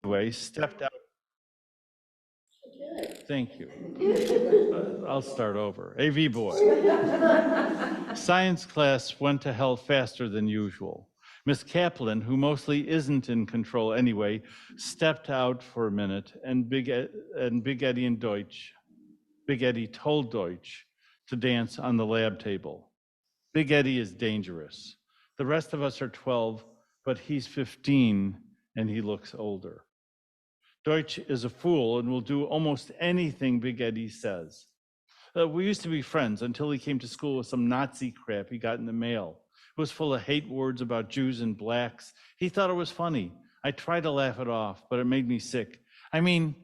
Anyway, stepped out. Thank you. I'll start over. AV boy. Science class went to hell faster than usual. Miss Kaplan, who mostly isn't in control anyway, stepped out for a minute, and Big Eddie and Deutsch, Big Eddie told Deutsch to dance on the lab table. Big Eddie is dangerous. The rest of us are 12, but he's 15 and he looks older. Deutsch is a fool and will do almost anything Big Eddie says. We used to be friends until he came to school with some Nazi crap he got in the mail. It was full of hate words about Jews and blacks. He thought it was funny. I tried to laugh it off, but it made me sick. I mean,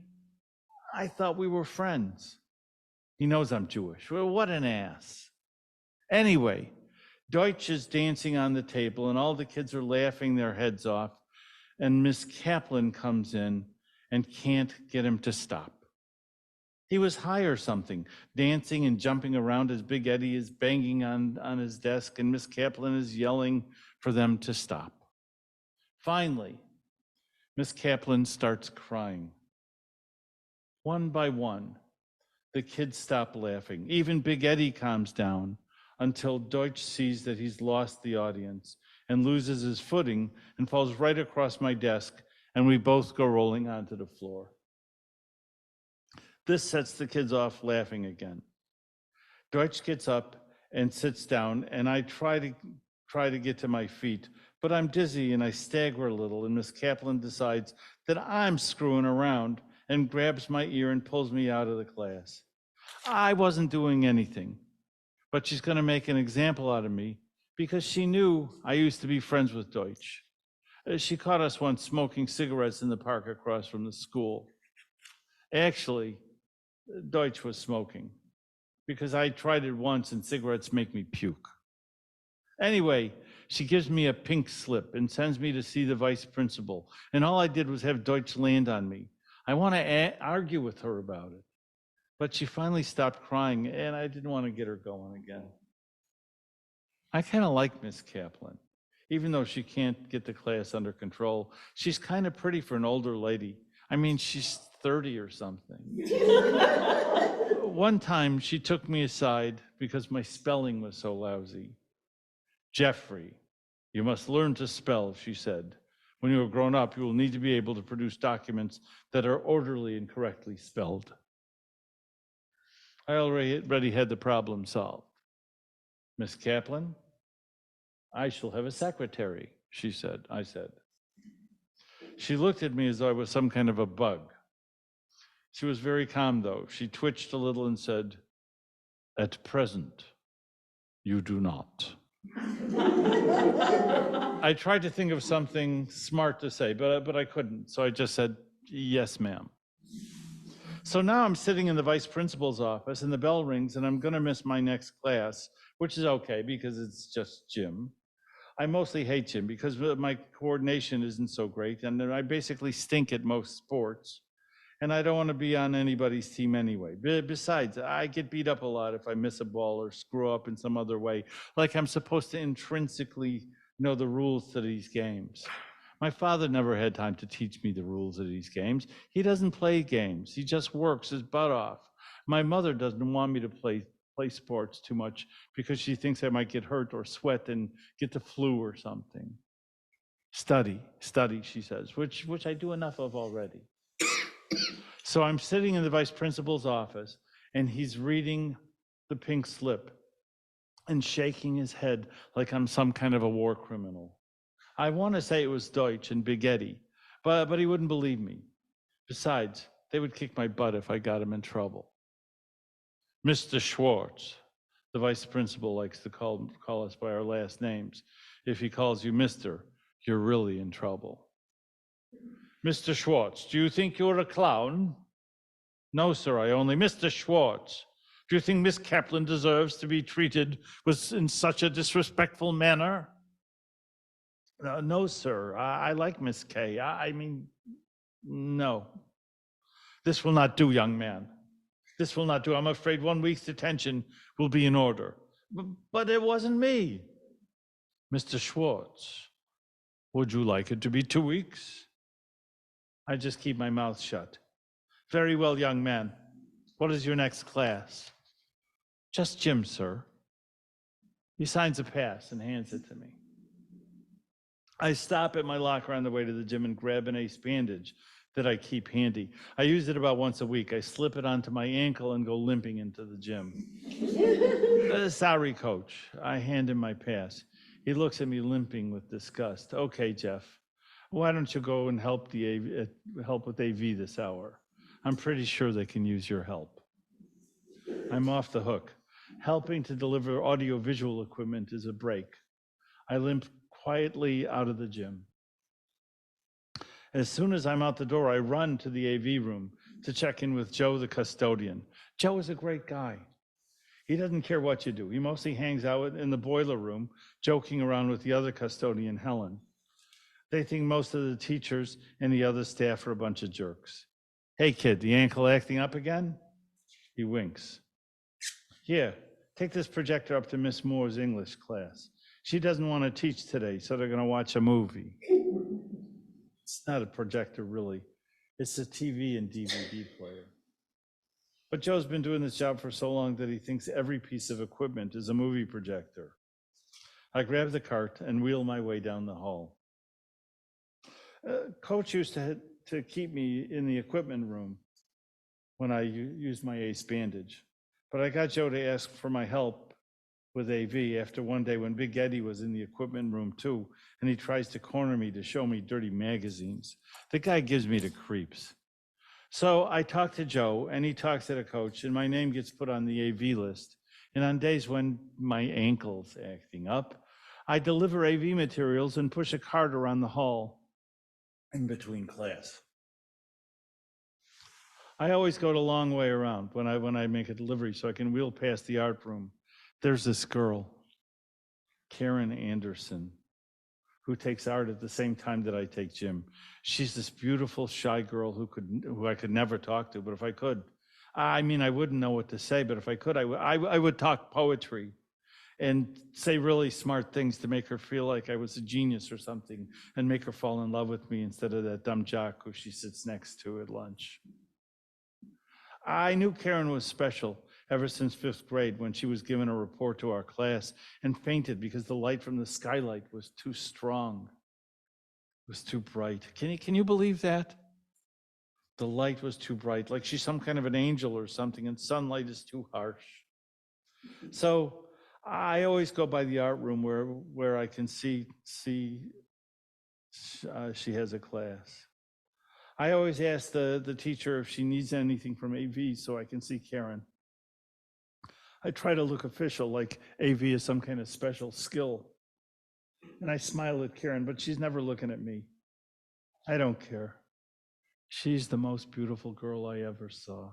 I thought we were friends. He knows I'm Jewish. Well, what an ass. Anyway, Deutsch is dancing on the table, and all the kids are laughing their heads off, and Miss Kaplan comes in and can't get him to stop. He was high or something, dancing and jumping around as Big Eddie is banging on his desk, and Miss Kaplan is yelling for them to stop. Finally, Miss Kaplan starts crying. One by one, the kids stop laughing. Even Big Eddie calms down until Deutsch sees that he's lost the audience and loses his footing and falls right across my desk, and we both go rolling onto the floor. This sets the kids off laughing again. Deutsch gets up and sits down, and I try to get to my feet, but I'm dizzy and I stagger a little, and Miss Kaplan decides that I'm screwing around and grabs my ear and pulls me out of the class. I wasn't doing anything, but she's going to make an example out of me because she knew I used to be friends with Deutsch. She caught us once smoking cigarettes in the park across from the school. Actually, Deutsch was smoking because I tried it once and cigarettes make me puke. Anyway, she gives me a pink slip and sends me to see the vice principal. And all I did was have Deutsch land on me. I want to argue with her about it. But she finally stopped crying, and I didn't want to get her going again. I kind of like Miss Kaplan. Even though she can't get the class under control, she's kind of pretty for an older lady. I mean, she's 30 or something. One time, she took me aside because my spelling was so lousy. Jeffrey, you must learn to spell, she said. When you are grown up, you will need to be able to produce documents that are orderly and correctly spelled. I already had the problem solved. Miss Kaplan, I shall have a secretary, she said. I said. She looked at me as though I was some kind of a bug. She was very calm, though. She twitched a little and said, "At present, you do not." I tried to think of something smart to say, but I couldn't. So I just said, "Yes, ma'am." So now I'm sitting in the vice principal's office, and the bell rings, and I'm going to miss my next class, which is okay because it's just gym. I mostly hate gym because my coordination isn't so great, and I basically stink at most sports, and I don't want to be on anybody's team anyway. Besides, I get beat up a lot if I miss a ball or screw up in some other way, like I'm supposed to intrinsically know the rules to these games. My father never had time to teach me the rules of these games. He doesn't play games. He just works his butt off. My mother doesn't want me to play sports too much because she thinks I might get hurt or sweat and get the flu or something. Study, she says, which I do enough of already. So I'm sitting in the vice principal's office, and he's reading the pink slip and shaking his head like I'm some kind of a war criminal. I want to say it was Deutsch and Big Eddie, but he wouldn't believe me. Besides, they would kick my butt if I got him in trouble. Mr. Schwartz, the vice principal likes to call us by our last names. If he calls you Mr., you're really in trouble. Mr. Schwartz, do you think you're a clown? No, sir, I only. Mr. Schwartz, do you think Miss Kaplan deserves to be treated in such a disrespectful manner? No, sir, I like Miss K. I mean, no. This will not do, young man. This will not do. I'm afraid 1 week's detention will be in order. But it wasn't me. Mr. Schwartz, would you like it to be 2 weeks? I just keep my mouth shut. Very well, young man. What is your next class? Just gym, sir. He signs a pass and hands it to me. I stop at my locker on the way to the gym and grab an ace bandage that I keep handy. I use it about once a week. I slip it onto my ankle and go limping into the gym. Sorry, coach. I hand him my pass. He looks at me limping with disgust. Okay, Jeff, why don't you go and help with AV this hour? I'm pretty sure they can use your help. I'm off the hook. Helping to deliver audiovisual equipment is a break. I limp quietly out of the gym. As soon as I'm out the door, I run to the AV room to check in with Joe, the custodian. Joe is a great guy. He doesn't care what you do. He mostly hangs out in the boiler room, joking around with the other custodian, Helen. They think most of the teachers and the other staff are a bunch of jerks. Hey, kid, the ankle acting up again? He winks. Yeah, take this projector up to Miss Moore's English class. She doesn't want to teach today, so they're going to watch a movie. It's not a projector, really. It's a TV and DVD player. But Joe's been doing this job for so long that he thinks every piece of equipment is a movie projector. I grab the cart and wheel my way down the hall. Coach used to keep me in the equipment room when I used my ace bandage. But I got Joe to ask for my help with AV after one day when Big Eddie was in the equipment room too, and he tries to corner me to show me dirty magazines. The guy gives me the creeps. So I talk to Joe, and he talks to the coach, and my name gets put on the AV list. And on days when my ankle's acting up, I deliver AV materials and push a cart around the hall in between class. I always go the long way around when I make a delivery so I can wheel past the art room. There's this girl, Karen Anderson, who takes art at the same time that I take gym. She's this beautiful, shy girl who I could never talk to, but if I could, I mean, I wouldn't know what to say, but if I could, I would talk poetry and say really smart things to make her feel like I was a genius or something and make her fall in love with me instead of that dumb jock who she sits next to at lunch. I knew Karen was special ever since 5th grade when she was given a report to our class and fainted because the light from the skylight was too strong. It was too bright. Can you believe that? The light was too bright, like she's some kind of an angel or something, and sunlight is too harsh. So I always go by the art room where I can see she has a class. I always ask the teacher if she needs anything from AV so I can see Karen. I try to look official, like AV is some kind of special skill. And I smile at Karen, but she's never looking at me. I don't care. She's the most beautiful girl I ever saw.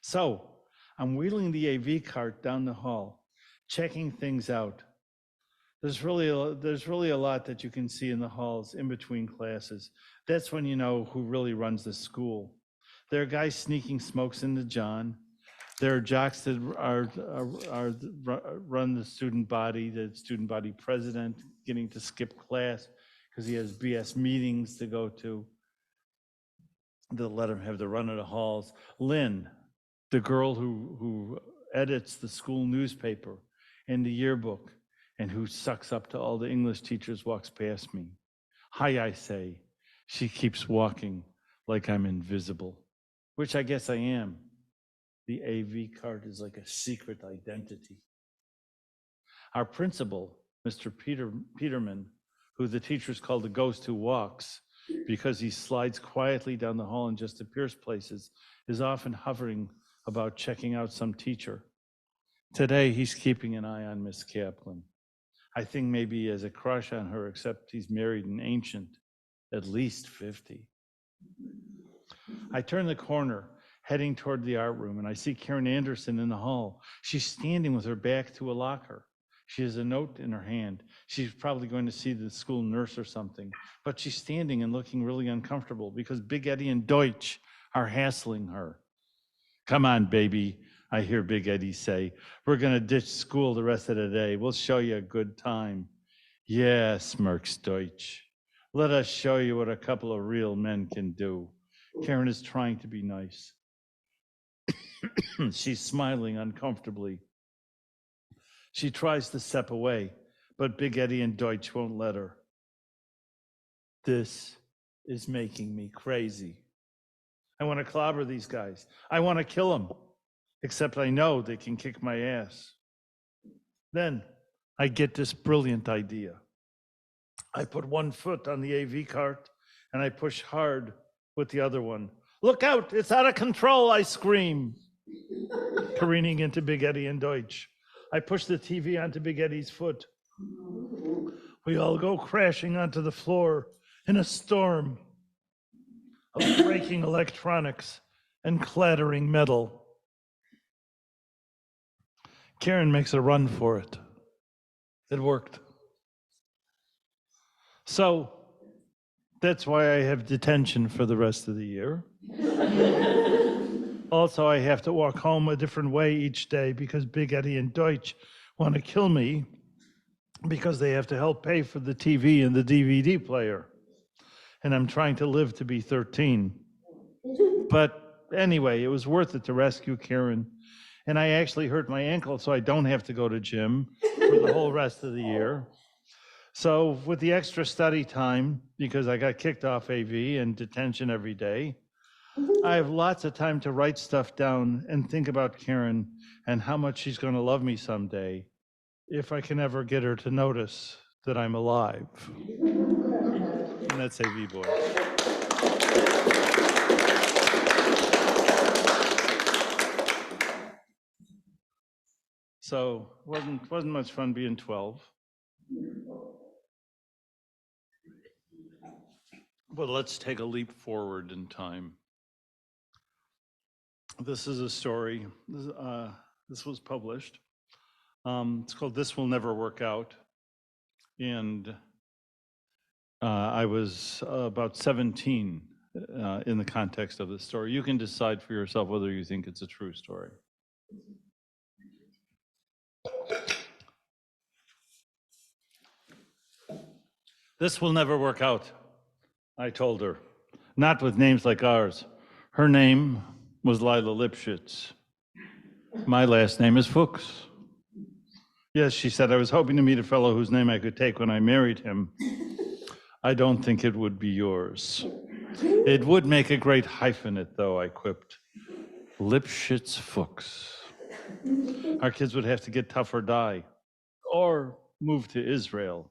So I'm wheeling the AV cart down the hall, checking things out. There's really a lot that you can see in the halls in between classes. That's when you know who really runs the school. There are guys sneaking smokes into John. There are jocks that run the student body president getting to skip class because he has BS meetings to go to. They'll let him have the run of the halls. Lynn, the girl who edits the school newspaper and the yearbook, and who sucks up to all the English teachers, walks past me. Hi, I say. She keeps walking like I'm invisible, which I guess I am. The AV card is like a secret identity. Our principal, Mr. Peterman, who the teachers call the ghost who walks because he slides quietly down the hall and just appears places, is often hovering about checking out some teacher. Today, he's keeping an eye on Miss Kaplan. I think maybe he has a crush on her, except he's married an ancient, at least 50. I turn the corner, heading toward the art room, and I see Karen Anderson in the hall. She's standing with her back to a locker. She has a note in her hand. She's probably going to see the school nurse or something, but she's standing and looking really uncomfortable because Big Eddie and Deutsch are hassling her. Come on, baby, I hear Big Eddie say. We're going to ditch school the rest of the day. We'll show you a good time. Yeah, smirks Deutsch. Let us show you what a couple of real men can do. Karen is trying to be nice. She's smiling uncomfortably. She tries to step away, but Big Eddie and Deutsch won't let her. This is making me crazy. I want to clobber these guys. I want to kill them, except I know they can kick my ass. Then I get this brilliant idea. I put one foot on the AV cart and I push hard with the other one. Look out, it's out of control, I scream, careening into Big Eddie and Deutsch. I push the TV onto Big Eddie's foot. We all go crashing onto the floor in a storm of breaking electronics and clattering metal. Karen makes a run for it. It worked. So that's why I have detention for the rest of the year. Also, I have to walk home a different way each day because Big Eddie and Deutsch want to kill me because they have to help pay for the TV and the DVD player. And I'm trying to live to be 13. But anyway, it was worth it to rescue Karen. And I actually hurt my ankle, so I don't have to go to gym for the whole rest of the year. So with the extra study time, because I got kicked off AV and detention every day, I have lots of time to write stuff down and think about Karen and how much she's going to love me someday, if I can ever get her to notice that I'm alive. And that's AV Boy. So wasn't much fun being 12. But let's take a leap forward in time. This is a story. This was published. It's called This Will Never Work Out. And I was about 17 in the context of this story. You can decide for yourself whether you think it's a true story. This will never work out, I told her. Not with names like ours. Her name was Lila Lipschitz. My last name is Fuchs. Yes, she said, I was hoping to meet a fellow whose name I could take when I married him. I don't think it would be yours. It would make a great hyphenate, though, I quipped. Lipschitz Fuchs. Our kids would have to get tough or die, or move to Israel.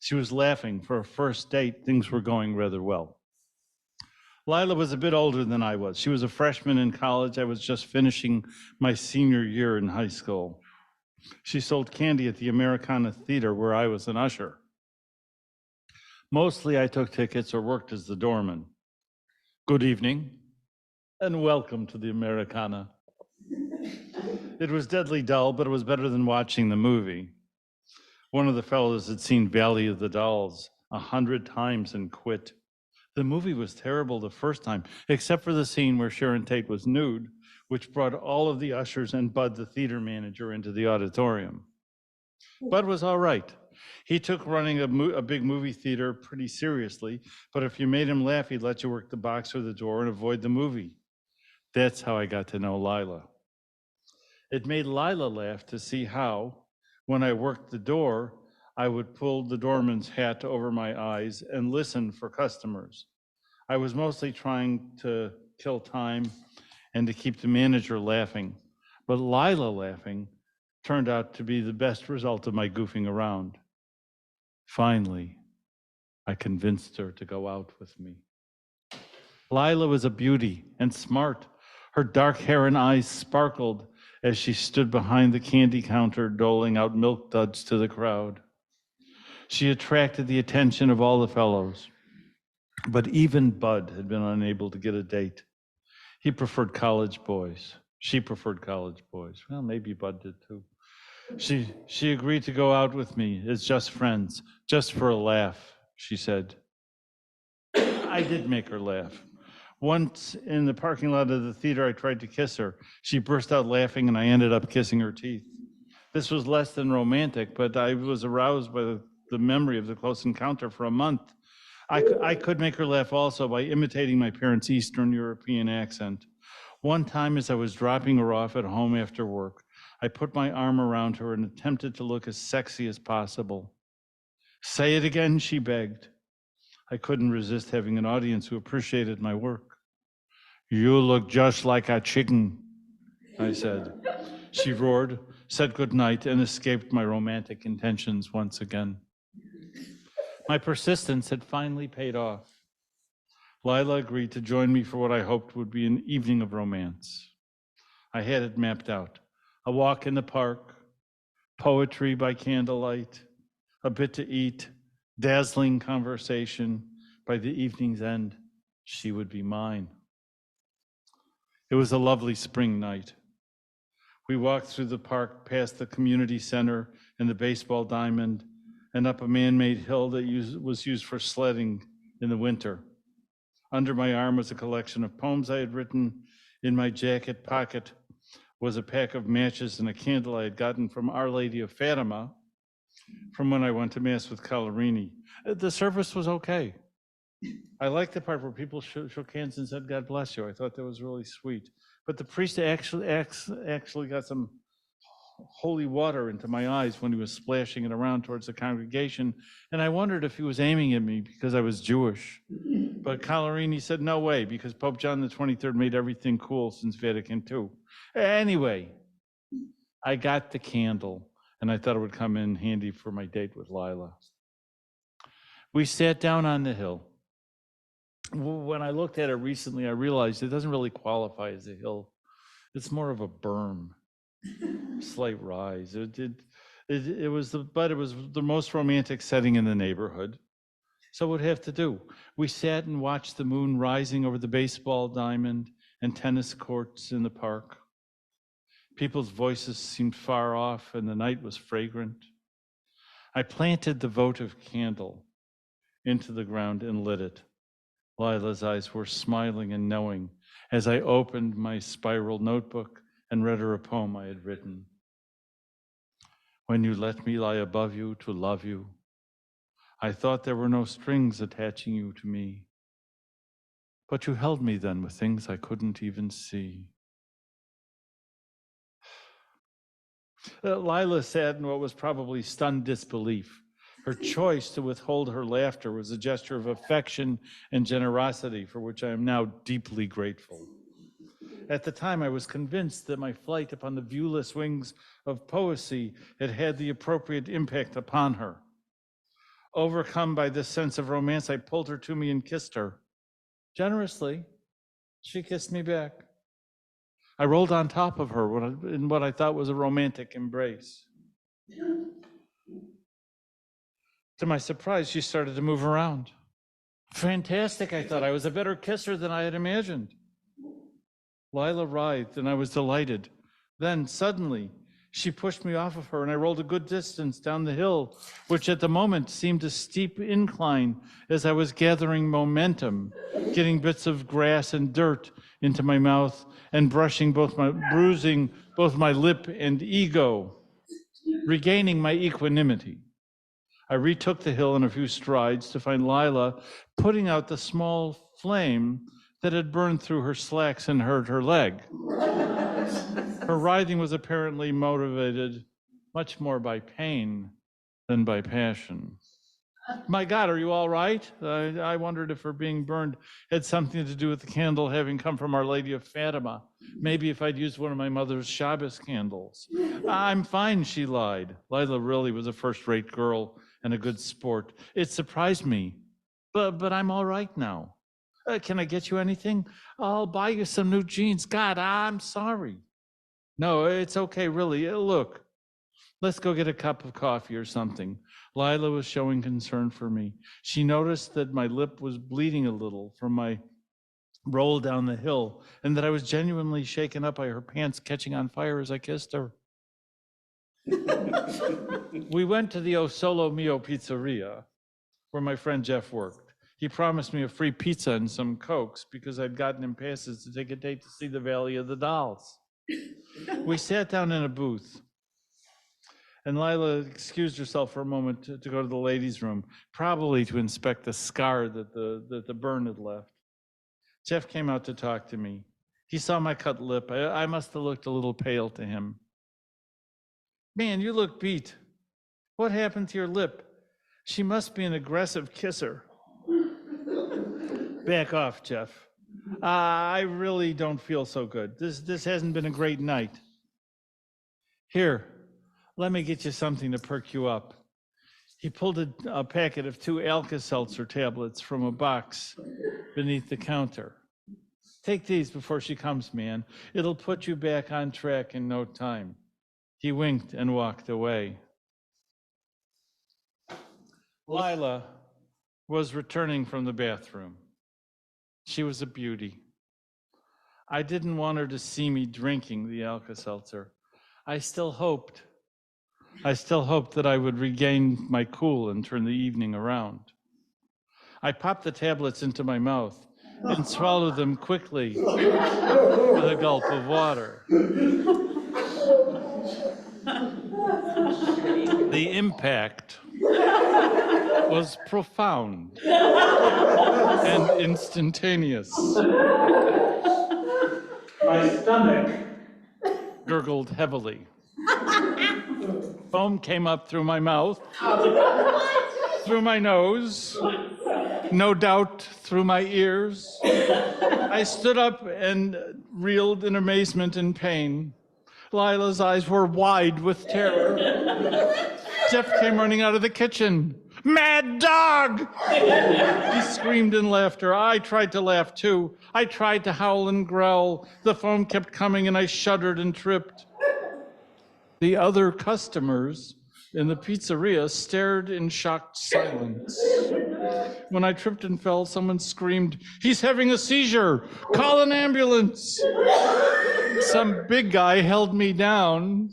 She was laughing. For a first date, things were going rather well. Lila was a bit older than I was. She was a freshman in college. I was just finishing my senior year in high school. She sold candy at the Americana Theater, where I was an usher. Mostly I took tickets or worked as the doorman. Good evening, and welcome to the Americana. It was deadly dull, but it was better than watching the movie. One of the fellows had seen Valley of the Dolls 100 times and quit. The movie was terrible the first time, except for the scene where Sharon Tate was nude, which brought all of the ushers and Bud, the theater manager, into the auditorium. Bud was all right. He took running a big movie theater pretty seriously, but if you made him laugh, he'd let you work the box or the door and avoid the movie. That's how I got to know Lila. It made Lila laugh to see how, when I worked the door, I would pull the doorman's hat over my eyes and listen for customers. I was mostly trying to kill time and to keep the manager laughing, but Lila laughing turned out to be the best result of my goofing around. Finally, I convinced her to go out with me. Lila was a beauty and smart. Her dark hair and eyes sparkled as she stood behind the candy counter doling out milk duds to the crowd. She attracted the attention of all the fellows, but even Bud had been unable to get a date. He preferred college boys. She preferred college boys. Well, maybe Bud did too. She agreed to go out with me as just friends, just for a laugh, she said. I did make her laugh. Once in the parking lot of the theater, I tried to kiss her. She burst out laughing and I ended up kissing her teeth. This was less than romantic, but I was aroused by the memory of the close encounter for a month. I could make her laugh also by imitating my parents' Eastern European accent. One time, as I was dropping her off at home after work, I put my arm around her and attempted to look as sexy as possible. "Say it again," she begged. I couldn't resist having an audience who appreciated my work. "You look just like a chicken," I said. She roared, said goodnight, and escaped my romantic intentions once again. My persistence had finally paid off. Lila agreed to join me for what I hoped would be an evening of romance. I had it mapped out: a walk in the park, poetry by candlelight, a bit to eat, dazzling conversation. By the evening's end, she would be mine. It was a lovely spring night. We walked through the park, past the community center and the baseball diamond, and up a man-made hill that was used for sledding in the winter. Under my arm was a collection of poems I had written. In my jacket pocket was a pack of matches and a candle I had gotten from Our Lady of Fatima from when I went to Mass with Calarini. The service was okay. I liked the part where people shook hands and said, "God bless you." I thought that was really sweet. But the priest actually got some holy water into my eyes when he was splashing it around towards the congregation, and I wondered if he was aiming at me because I was Jewish. But Calarini said, "No way," because Pope John the 23rd made everything cool since Vatican II. Anyway, I got the candle, and I thought it would come in handy for my date with Lila. We sat down on the hill. When I looked at it recently, I realized it doesn't really qualify as a hill. It's more of a berm, slight rise. It was the most romantic setting in the neighborhood. So what would have to do? We sat and watched the moon rising over the baseball diamond and tennis courts in the park. People's voices seemed far off, and the night was fragrant. I planted the votive candle into the ground and lit it. Lila's eyes were smiling and knowing as I opened my spiral notebook and read her a poem I had written. "When you let me lie above you to love you, I thought there were no strings attaching you to me. But you held me then with things I couldn't even see." Lila sat in what was probably stunned disbelief. Her choice to withhold her laughter was a gesture of affection and generosity for which I am now deeply grateful. At the time, I was convinced that my flight upon the viewless wings of poesy had had the appropriate impact upon her. Overcome by this sense of romance, I pulled her to me and kissed her. Generously, she kissed me back. I rolled on top of her in what I thought was a romantic embrace. To my surprise, she started to move around. Fantastic, I thought. I was a better kisser than I had imagined. Lila writhed, and I was delighted. Then, suddenly, she pushed me off of her, and I rolled a good distance down the hill, which at the moment seemed a steep incline as I was gathering momentum, getting bits of grass and dirt into my mouth and bruising both my lip and ego, regaining my equanimity. I retook the hill in a few strides to find Lila putting out the small flame that had burned through her slacks and hurt her leg. Her writhing was apparently motivated much more by pain than by passion. "My God, are you all right?" I wondered if her being burned had something to do with the candle having come from Our Lady of Fatima. Maybe if I'd used one of my mother's Shabbos candles. "I'm fine," she lied. Lila really was a first-rate girl and a good sport. It surprised me, but I'm all right now. Can I get you anything? I'll buy you some new jeans. God, I'm sorry. No, it's okay, really. Look, let's go get a cup of coffee or something. Lila was showing concern for me. She noticed that my lip was bleeding a little from my roll down the hill and that I was genuinely shaken up by her pants catching on fire as I kissed her. We went to the O Solo Mio Pizzeria, where my friend Jeff worked. He promised me a free pizza and some Cokes because I'd gotten him passes to take a date to see the Valley of the Dolls. We sat down in a booth, And Lila excused herself for a moment to go to the ladies' room, probably to inspect the scar that the burn had left. Jeff came out to talk to me. He saw my cut lip. I must have looked a little pale to him. Man, you look beat. What happened to your lip? She must be an aggressive kisser. Back off, Jeff. I really don't feel so good. This hasn't been a great night. Here, let me get you something to perk you up. He pulled a packet of 2 Alka-Seltzer tablets from a box beneath the counter. Take these before she comes, man. It'll put you back on track in no time. He winked and walked away. Lila was returning from the bathroom. She was a beauty. I didn't want her to see me drinking the Alka-Seltzer. I still hoped that I would regain my cool and turn the evening around. I popped the tablets into my mouth and swallowed them quickly with a gulp of water. The impact was profound and instantaneous. My stomach gurgled heavily. Foam came up through my mouth, through my nose, no doubt through my ears. I stood up and reeled in amazement and pain. Lila's eyes were wide with terror. Jeff came running out of the kitchen. Mad dog! He screamed in laughter. I tried to laugh too. I tried to howl and growl. The foam kept coming and I shuddered and tripped. The other customers in the pizzeria stared in shocked silence. When I tripped and fell, someone screamed, "He's having a seizure! Call an ambulance!" Some big guy held me down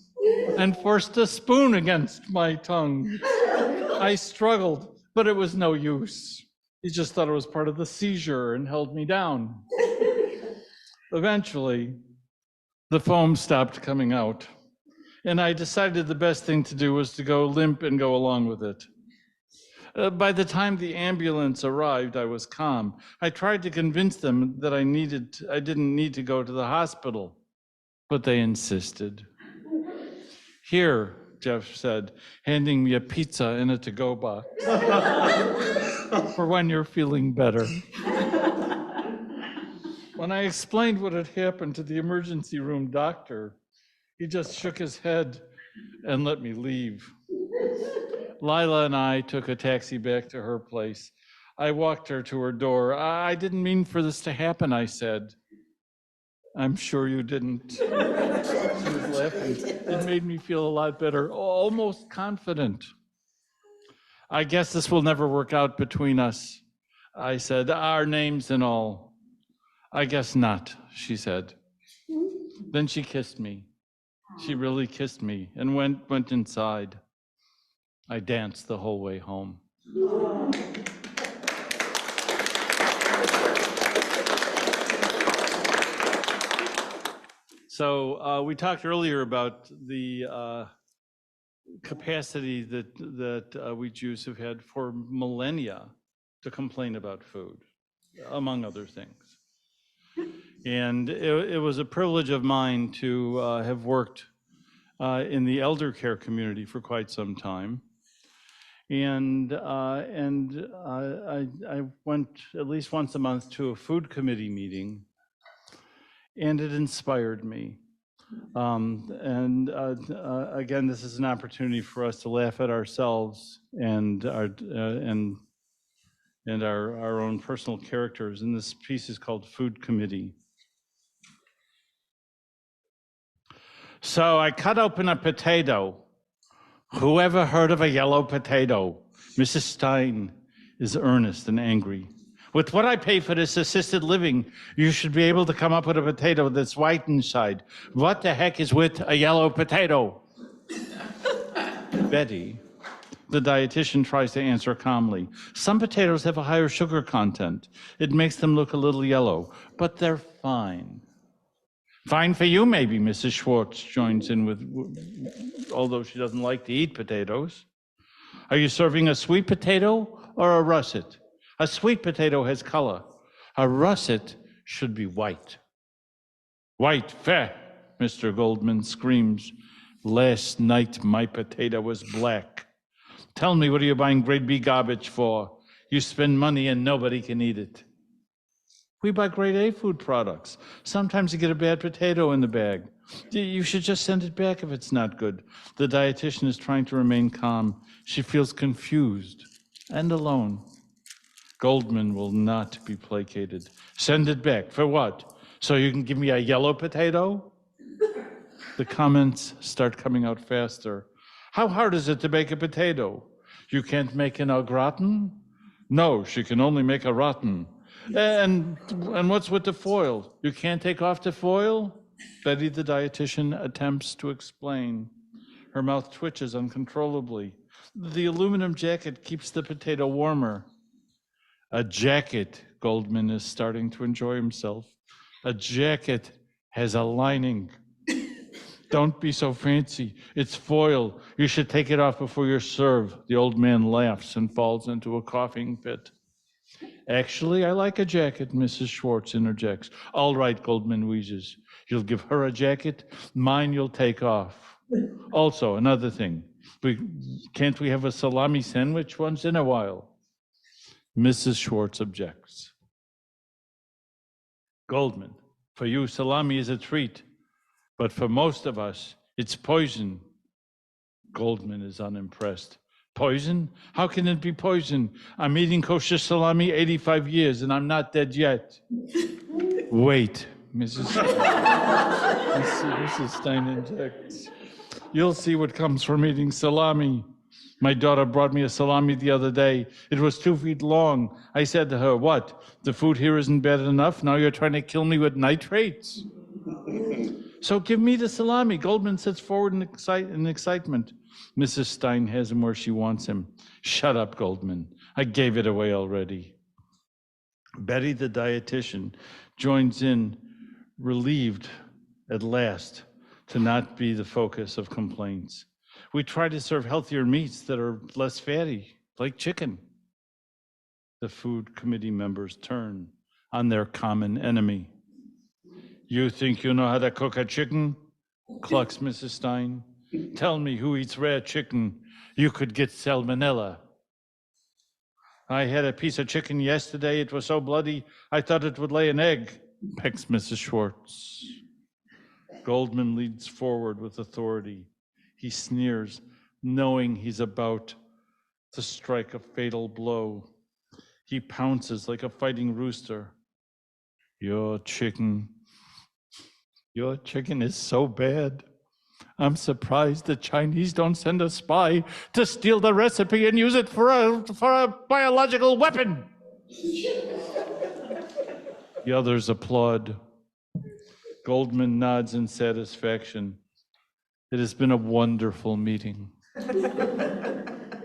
and forced a spoon against my tongue. I struggled, but it was no use. He just thought it was part of the seizure and held me down. Eventually, the foam stopped coming out, and I decided the best thing to do was to go limp and go along with it. By the time the ambulance arrived, I was calm. I tried to convince them that I didn't need to go to the hospital, but they insisted. Here, Jeff said, handing me a pizza in a to-go box for when you're feeling better. When I explained what had happened to the emergency room doctor, he just shook his head and let me leave. Lila and I took a taxi back to her place. I walked her to her door. I didn't mean for this to happen, I said. I'm sure you didn't. She was laughing. It made me feel a lot better, almost confident. I guess this will never work out between us, I said, our names and all. I guess not, she said. Then she kissed me. She really kissed me and went inside. I danced the whole way home. So we talked earlier about the capacity that we Jews have had for millennia to complain about food, among other things. And it was a privilege of mine to have worked in the elder care community for quite some time. And I went at least once a month to a food committee meeting, and it inspired me. Again, this is an opportunity for us to laugh at ourselves and our own personal characters. And this piece is called Food Committee. So I cut open a potato. Who ever heard of a yellow potato? Mrs. Stein is earnest and angry. With what I pay for this assisted living, you should be able to come up with a potato that's white inside. What the heck is with a yellow potato? Betty, the dietitian, tries to answer calmly. Some potatoes have a higher sugar content. It makes them look a little yellow, but they're fine. Fine for you, maybe, Mrs. Schwartz joins in with, although she doesn't like to eat potatoes. Are you serving a sweet potato or a russet? A sweet potato has color. A russet should be white. White, fair, Mr. Goldman screams. Last night my potato was black. Tell me, what are you buying grade B garbage for? You spend money and nobody can eat it. We buy grade A food products. Sometimes you get a bad potato in the bag. You should just send it back if it's not good. The dietitian is trying to remain calm. She feels confused and alone. Goldman will not be placated. Send it back. For what? So you can give me a yellow potato? The comments start coming out faster. How hard is it to bake a potato? You can't make an au gratin? No, she can only make a rotten. And what's with the foil? You can't take off the foil? Betty, the dietitian, attempts to explain. Her mouth twitches uncontrollably. The aluminum jacket keeps the potato warmer. A jacket, Goldman is starting to enjoy himself. A jacket has a lining. Don't be so fancy. It's foil. You should take it off before you serve. The old man laughs and falls into a coughing fit. Actually, I like a jacket, Mrs. Schwartz interjects. All right, Goldman wheezes. You'll give her a jacket, mine you'll take off. Also, another thing, can't we have a salami sandwich once in a while? Mrs. Schwartz objects. Goldman, for you, salami is a treat, but for most of us, it's poison. Goldman is unimpressed. Poison? How can it be poison? I'm eating kosher salami 85 years and I'm not dead yet. Wait, Mrs. Stein injects. You'll see what comes from eating salami. My daughter brought me a salami the other day. It was 2 feet long. I said to her, what? The food here isn't bad enough? Now you're trying to kill me with nitrates? So give me the salami. Goldman sits forward in excitement. Mrs. Stein has him where she wants him. Shut up, Goldman. I gave it away already. Betty, the dietitian, joins in, relieved at last to not be the focus of complaints. We try to serve healthier meats that are less fatty, like chicken. The food committee members turn on their common enemy. You think you know how to cook a chicken? Clucks Mrs. Stein. Tell me who eats rare chicken. You could get salmonella. I had a piece of chicken yesterday. It was so bloody, I thought it would lay an egg, pecks Mrs. Schwartz. Goldman leads forward with authority. He sneers, knowing he's about to strike a fatal blow. He pounces like a fighting rooster. Your chicken is so bad. I'm surprised the Chinese don't send a spy to steal the recipe and use it for a biological weapon. The others applaud. Goldman nods in satisfaction. It has been a wonderful meeting.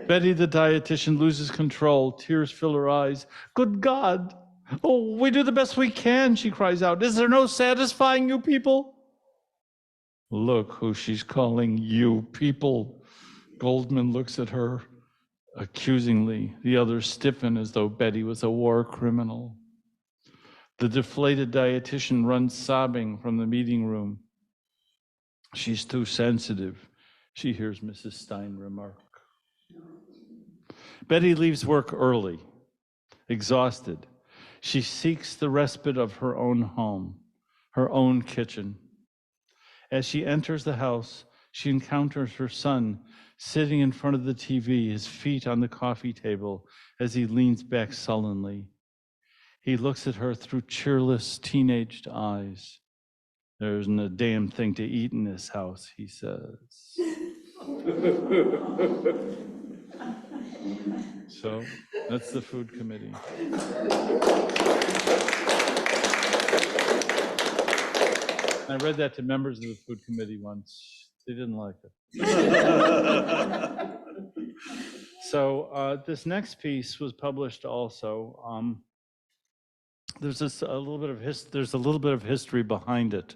Betty, the dietitian, loses control. Tears fill her eyes. Good God. Oh, we do the best we can, she cries out. Is there no satisfying you people? Look who she's calling you people. Goldman looks at her accusingly. The others stiffen as though Betty was a war criminal. The deflated dietitian runs sobbing from the meeting room. She's too sensitive, she hears Mrs. Stein remark. Betty leaves work early, exhausted. She seeks the respite of her own home, her own kitchen. As she enters the house, she encounters her son sitting in front of the TV, his feet on the coffee table as he leans back sullenly. He looks at her through cheerless, teenaged eyes. There isn't a damn thing to eat in this house, he says. So that's the food committee. I read that to members of the food committee once. They didn't like it. So this next piece was published also. There's a little bit of history behind it.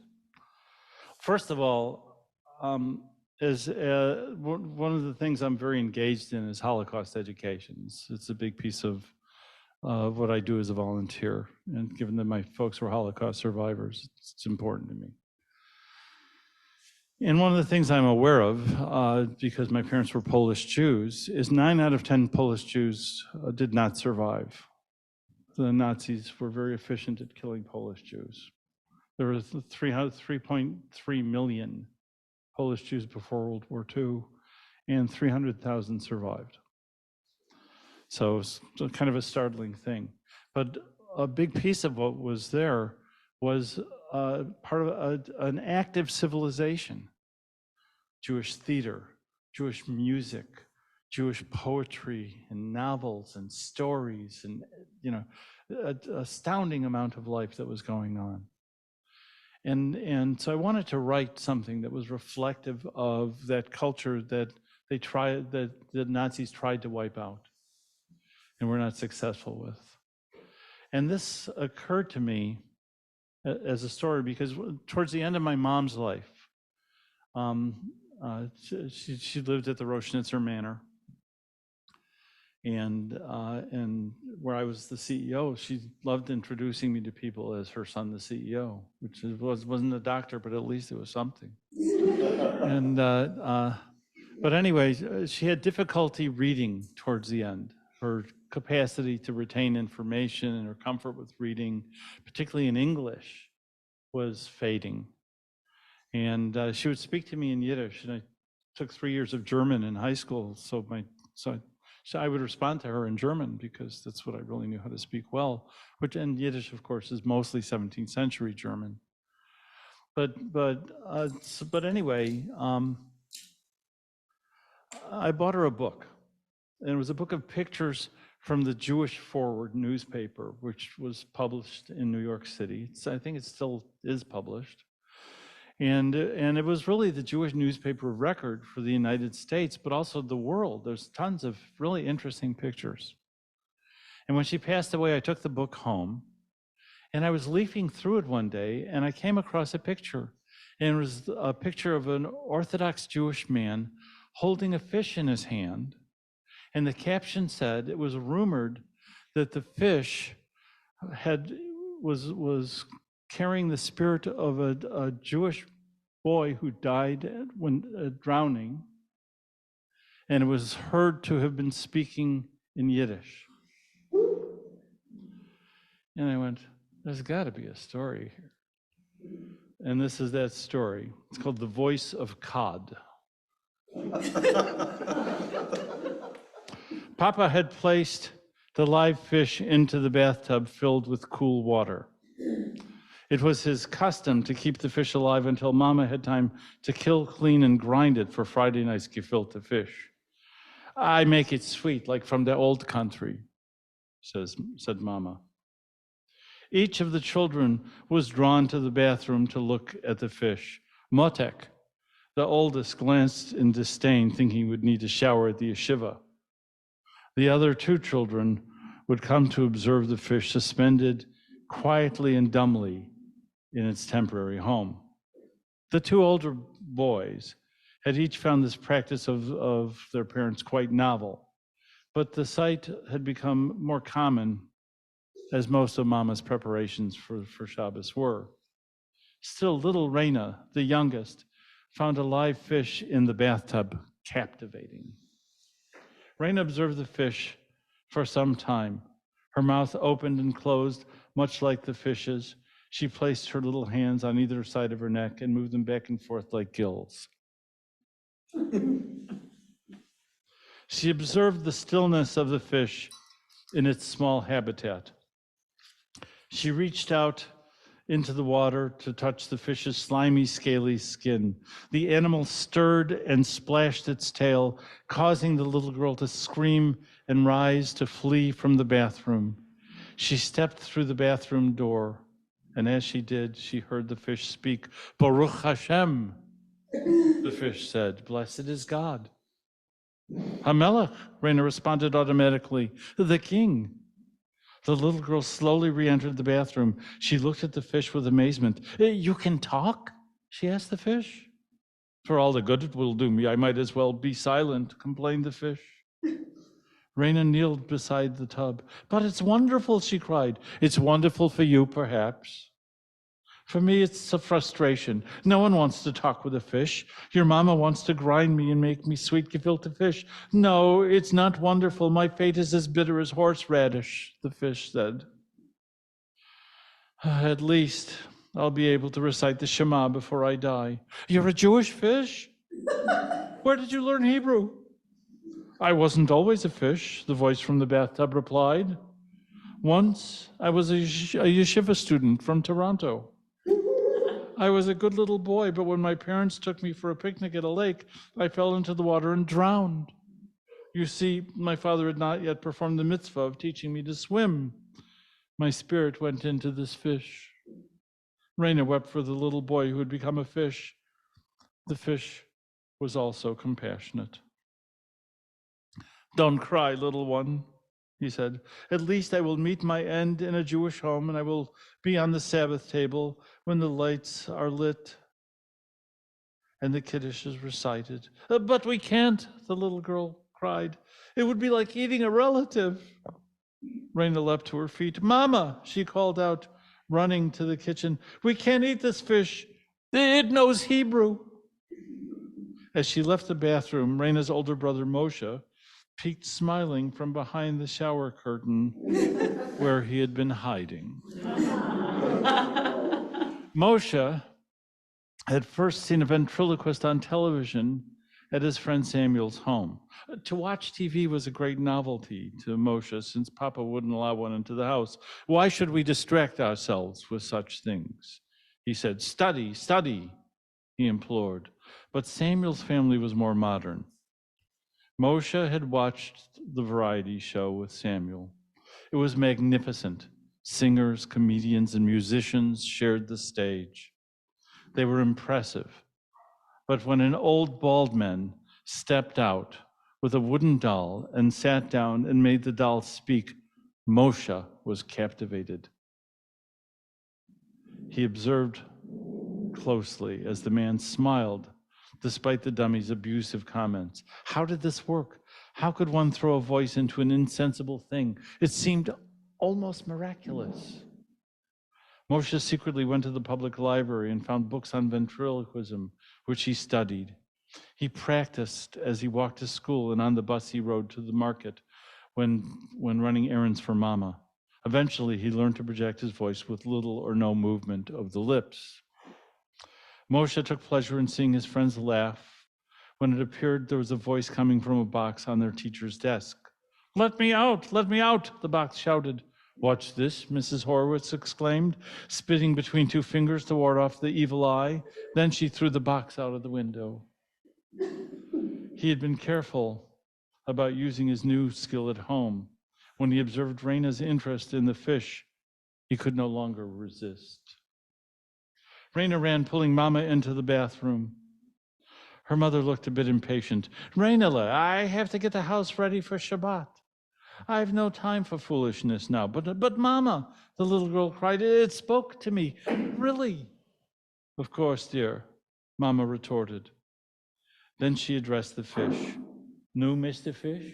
First of all, one of the things I'm very engaged in is Holocaust education. It's a big piece of what I do as a volunteer. And given that my folks were Holocaust survivors, it's important to me. And one of the things I'm aware of, because my parents were Polish Jews, is 9 out of 10 Polish Jews did not survive. The Nazis were very efficient at killing Polish Jews. There were 3.3 million Polish Jews before World War II, and 300,000 survived. So it's kind of a startling thing. But a big piece of what was there was part of an active civilization. Jewish theater, Jewish music, Jewish poetry and novels and stories, and an astounding amount of life that was going on. And so I wanted to write something that was reflective of that culture that the Nazis tried to wipe out and were not successful with. And this occurred to me as a story because towards the end of my mom's life, she lived at the Roschnitzer Manor, and where I was the CEO, she loved introducing me to people as her son, the CEO, which wasn't a doctor, but at least it was something. And but anyway, she had difficulty reading towards the end. Her capacity to retain information and her comfort with reading, particularly in English, was fading. And she would speak to me in Yiddish, and I took 3 years of German in high school, so I would respond to her in German because that's what I really knew how to speak well. Which, and Yiddish, of course, is mostly 17th century German. But anyway, I bought her a book, and it was a book of pictures from the Jewish Forward newspaper, which was published in New York City. I think it still is published. And it was really the Jewish newspaper of record for the United States, but also the world. There's tons of really interesting pictures. And when she passed away, I took the book home, and I was leafing through it one day, and I came across a picture. And it was a picture of an Orthodox Jewish man holding a fish in his hand. And the caption said, it was rumored that the fish was carrying the spirit of a Jewish boy who died when drowning, and it was heard to have been speaking in Yiddish. And I went, there's got to be a story here. And this is that story. It's called The Voice of Cod. Papa had placed the live fish into the bathtub filled with cool water. It was his custom to keep the fish alive until Mama had time to kill, clean, and grind it for Friday night's gefilte fish. I make it sweet, like from the old country, said Mama. Each of the children was drawn to the bathroom to look at the fish. Motek, the oldest, glanced in disdain, thinking he would need to shower at the yeshiva. The other 2 children would come to observe the fish suspended quietly and dumbly in its temporary home. The 2 older boys had each found this practice of their parents quite novel, but the sight had become more common as most of Mama's preparations for Shabbos were. Still, little Reina, the youngest, found a live fish in the bathtub captivating. Reina observed the fish for some time. Her mouth opened and closed, much like the fish's. She placed her little hands on either side of her neck and moved them back and forth like gills. She observed the stillness of the fish in its small habitat. She reached out into the water to touch the fish's slimy, scaly skin. The animal stirred and splashed its tail, causing the little girl to scream and rise to flee from the bathroom. She stepped through the bathroom door, and as she did, she heard the fish speak. Baruch Hashem, the fish said, blessed is God. Hamelech, Reina responded automatically, the king. The little girl slowly re-entered the bathroom. She looked at the fish with amazement. You can talk? she asked the fish. For all the good it will do me, I might as well be silent, complained the fish. Raina kneeled beside the tub. But it's wonderful, she cried. It's wonderful for you, perhaps. For me, it's a frustration. No one wants to talk with a fish. Your mama wants to grind me and make me sweet gefilte fish. No, it's not wonderful. My fate is as bitter as horseradish, the fish said. At least I'll be able to recite the Shema before I die. You're a Jewish fish? Where did you learn Hebrew? I wasn't always a fish, the voice from the bathtub replied. Once I was a yeshiva student from Toronto. I was a good little boy, but when my parents took me for a picnic at a lake, I fell into the water and drowned. You see, my father had not yet performed the mitzvah of teaching me to swim. My spirit went into this fish. Raina wept for the little boy who had become a fish. The fish was also compassionate. Don't cry, little one, he said. At least I will meet my end in a Jewish home, and I will be on the Sabbath table when the lights are lit and the Kiddush is recited. But we can't, the little girl cried. It would be like eating a relative. Raina leapt to her feet. Mama, she called out, running to the kitchen. We can't eat this fish. It knows Hebrew. As she left the bathroom, Raina's older brother, Moshe, peeked smiling from behind the shower curtain where he had been hiding. Moshe had first seen a ventriloquist on television at his friend Samuel's home. To watch TV was a great novelty to Moshe, since Papa wouldn't allow one into the house. Why should we distract ourselves with such things? He said, study, study, he implored. But Samuel's family was more modern. Moshe had watched the variety show with Samuel. It was magnificent. Singers, comedians, and musicians shared the stage. They were impressive. But when an old bald man stepped out with a wooden doll and sat down and made the doll speak, Moshe was captivated. He observed closely as the man smiled despite the dummy's abusive comments. How did this work? How could one throw a voice into an insensible thing? It seemed almost miraculous. Moshe secretly went to the public library and found books on ventriloquism, which he studied. He practiced as he walked to school and on the bus he rode to the market when running errands for Mama. Eventually, he learned to project his voice with little or no movement of the lips. Moshe took pleasure in seeing his friends laugh when it appeared there was a voice coming from a box on their teacher's desk. Let me out, the box shouted. Watch this, Mrs. Horowitz exclaimed, spitting between two fingers to ward off the evil eye. Then she threw the box out of the window. He had been careful about using his new skill at home. When he observed Raina's interest in the fish, he could no longer resist. Raina ran, pulling Mama into the bathroom. Her mother looked a bit impatient. Raina, I have to get the house ready for Shabbat. I have no time for foolishness now. But Mama, the little girl cried, it spoke to me. Really? Of course, dear, Mama retorted. Then she addressed the fish. No, Mr. Fish?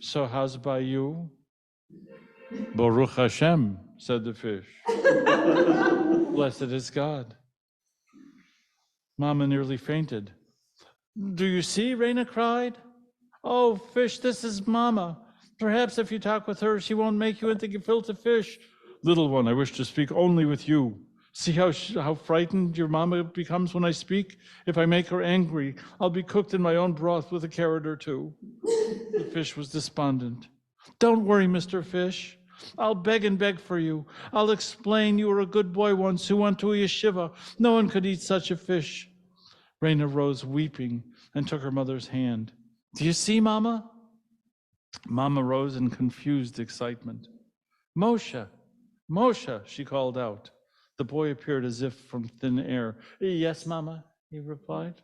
So how's by you? Baruch Hashem, said the fish. Blessed is God. Mama nearly fainted. Do you see? Raina cried. Oh, fish, this is Mama. Perhaps if you talk with her, she won't make you into gefilte fish. Little one, I wish to speak only with you. See how frightened your Mama becomes when I speak? If I make her angry, I'll be cooked in my own broth with a carrot or two. The fish was despondent. Don't worry, Mr. Fish. I'll beg and beg for you. I'll explain you were a good boy once who went to a yeshiva. No one could eat such a fish. Raina rose weeping and took her mother's hand. Do you see, Mama? Mama rose in confused excitement. Moshe, Moshe, she called out. The boy appeared as if from thin air. Yes, Mama, he replied.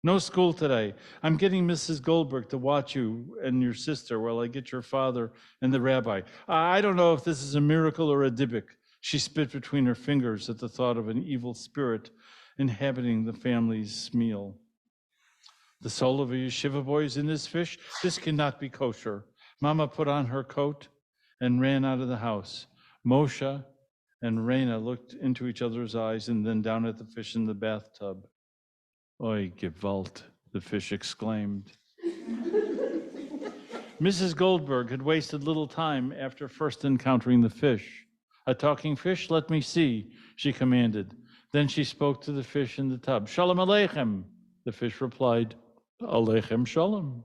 No school today. I'm getting Mrs. Goldberg to watch you and your sister while I get your father and the rabbi. I don't know if this is a miracle or a dibuk, She spit between her fingers at the thought of an evil spirit inhabiting the family's meal. The soul of a yeshiva boy is in this fish. This cannot be kosher. Mama put on her coat and ran out of the house. Moshe and Raina looked into each other's eyes and then down at the fish in the bathtub. Oi, Gewalt, the fish exclaimed. Mrs. Goldberg had wasted little time after first encountering the fish. A talking fish, let me see, she commanded. Then she spoke to the fish in the tub. Shalom Aleichem, the fish replied. Aleichem Shalom.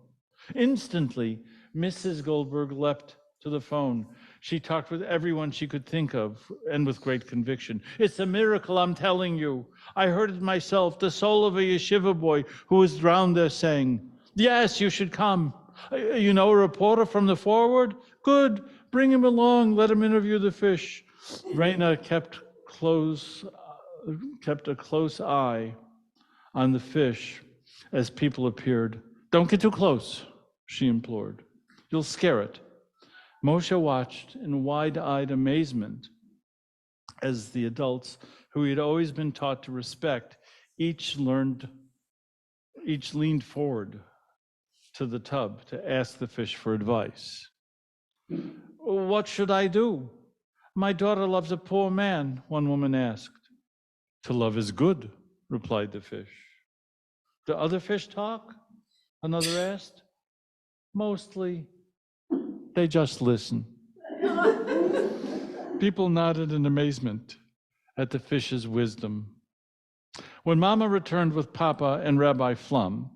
Instantly, Mrs. Goldberg leapt to the phone. She talked with everyone she could think of, and with great conviction. It's a miracle, I'm telling you. I heard it myself, the soul of a yeshiva boy who was drowned there saying, yes, you should come. You know a reporter from the Forward? Good, bring him along, let him interview the fish. Raina kept a close eye on the fish as people appeared. Don't get too close, she implored. You'll scare it. Moshe watched in wide-eyed amazement as the adults, who he had always been taught to respect, each leaned forward to the tub to ask the fish for advice. What should I do? My daughter loves a poor man, one woman asked. To love is good, replied the fish. Do other fish talk? Another asked. Mostly, they just listen. People nodded in amazement at the fish's wisdom. When Mama returned with Papa and Rabbi Flum,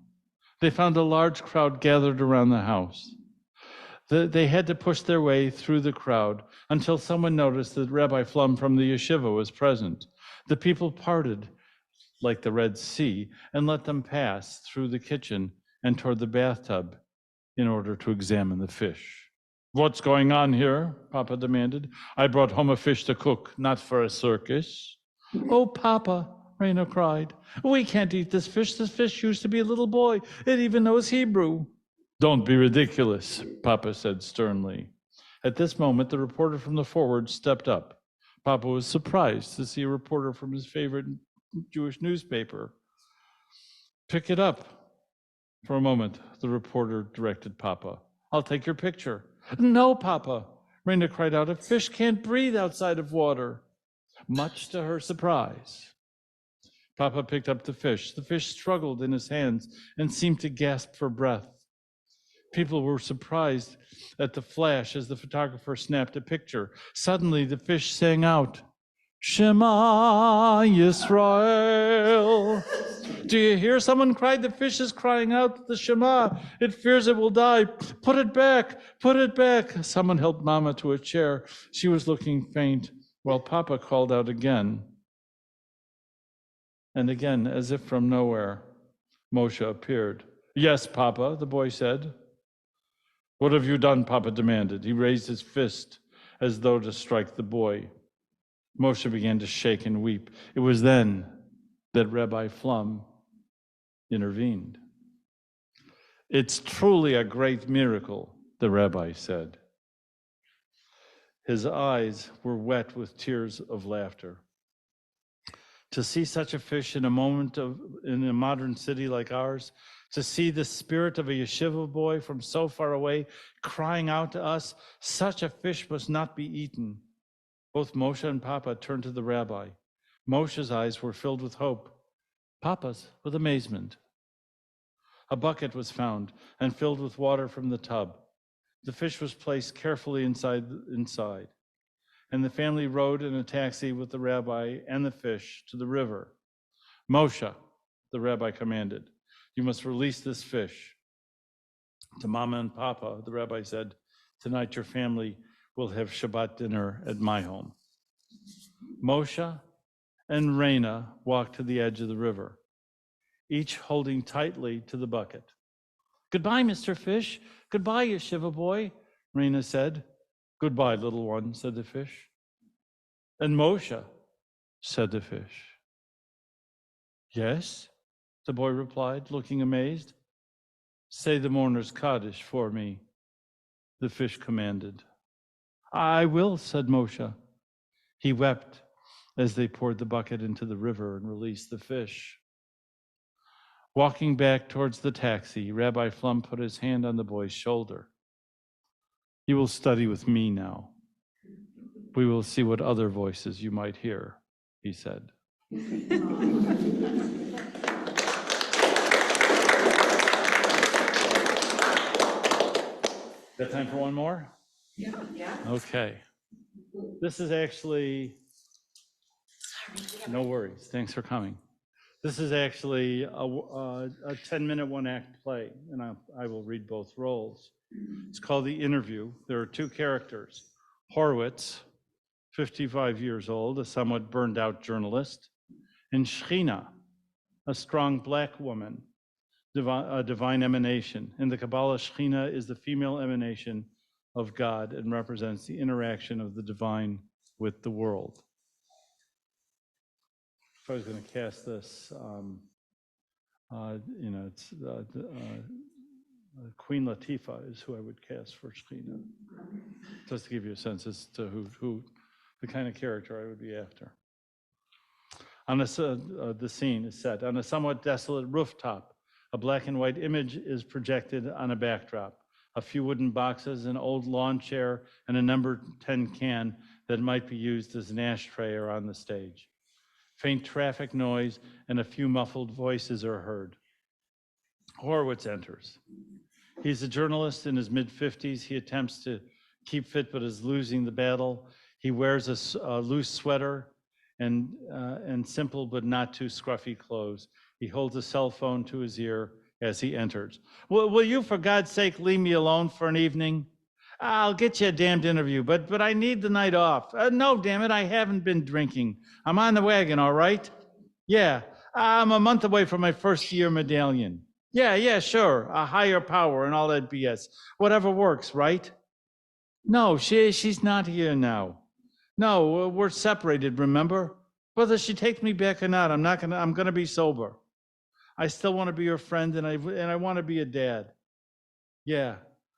they found a large crowd gathered around the house. They had to push their way through the crowd until someone noticed that Rabbi Flum from the yeshiva was present. The people parted like the Red Sea and let them pass through the kitchen and toward the bathtub in order to examine the fish. What's going on here? Papa demanded. I brought home a fish to cook, not for a circus. Oh, Papa, Raina cried. We can't eat this fish. This fish used to be a little boy. It even knows Hebrew. Don't be ridiculous, Papa said sternly. At this moment, the reporter from the Forward stepped up. Papa was surprised to see a reporter from his favorite Jewish newspaper. Pick it up. For a moment, the reporter directed Papa. I'll take your picture. No, Papa, Raina cried out. A fish can't breathe outside of water. Much to her surprise. Papa picked up the fish. The fish struggled in his hands and seemed to gasp for breath. People were surprised at the flash as the photographer snapped a picture. Suddenly, the fish sang out, Shema Yisrael. Do you hear? Someone cried. The fish is crying out the Shema. It fears it will die. Put it back. Put it back. Someone helped Mama to a chair. She was looking faint, while Papa called out again. And again, as if from nowhere, Moshe appeared. Yes, Papa, the boy said. What have you done? Papa demanded. He raised his fist as though to strike the boy. Moshe began to shake and weep. It was then that Rabbi Flum intervened. It's truly a great miracle, the rabbi said. His eyes were wet with tears of laughter. To see such a fish in a modern city like ours, to see the spirit of a yeshiva boy from so far away crying out to us, such a fish must not be eaten. Both Moshe and Papa turned to the rabbi. Moshe's eyes were filled with hope, Papa's with amazement. A bucket was found and filled with water from the tub. The fish was placed carefully inside, and the family rode in a taxi with the rabbi and the fish to the river. Moshe, the rabbi commanded, you must release this fish. To Mama and Papa, the rabbi said, tonight your family will have Shabbat dinner at my home. Moshe and Raina walked to the edge of the river, each holding tightly to the bucket. Goodbye, Mr. Fish. Goodbye, yeshiva boy, Raina said. Goodbye, little one, said the fish. And Moshe, said the fish. Yes, the boy replied, looking amazed. Say the mourner's Kaddish for me, the fish commanded. I will, said Moshe. He wept as they poured the bucket into the river and released the fish. Walking back towards the taxi, Rabbi Flum put his hand on the boy's shoulder. You will study with me now. We will see what other voices you might hear, he said. Got time for one more? Yeah. Okay. This is actually, no worries, thanks for coming. This is actually a 10-minute one-act play, and I will read both roles. It's called The Interview. There are two characters. Horowitz, 55 years old, a somewhat burned out journalist, and Shechina, a strong black woman, a divine emanation. In the Kabbalah, Shechina is the female emanation of God and represents the interaction of the divine with the world. If I was going to cast this, it's Queen Latifah is who I would cast for Shechina, just to give you a sense as to who the kind of character I would be after. The scene is set on a somewhat desolate rooftop. A black and white image is projected on a backdrop. A few wooden boxes, an old lawn chair, and a number 10 can that might be used as an ashtray are on the stage. Faint traffic noise and a few muffled voices are heard. Horowitz enters. He's a journalist in his mid-50s. He attempts to keep fit but is losing the battle. He wears a loose sweater and simple but not too scruffy clothes. He holds a cell phone to his ear as he enters. Will you, for God's sake, leave me alone for an evening? I'll get you a damned interview, but I need the night off. No, damn it, I haven't been drinking. I'm on the wagon, all right? Yeah, I'm a month away from my first year medallion. Yeah, sure, a higher power and all that BS. Whatever works, right? No, she's not here now. No, we're separated, remember? Whether she takes me back or not, I'm gonna be sober. I still want to be your friend, and I want to be a dad. Yeah,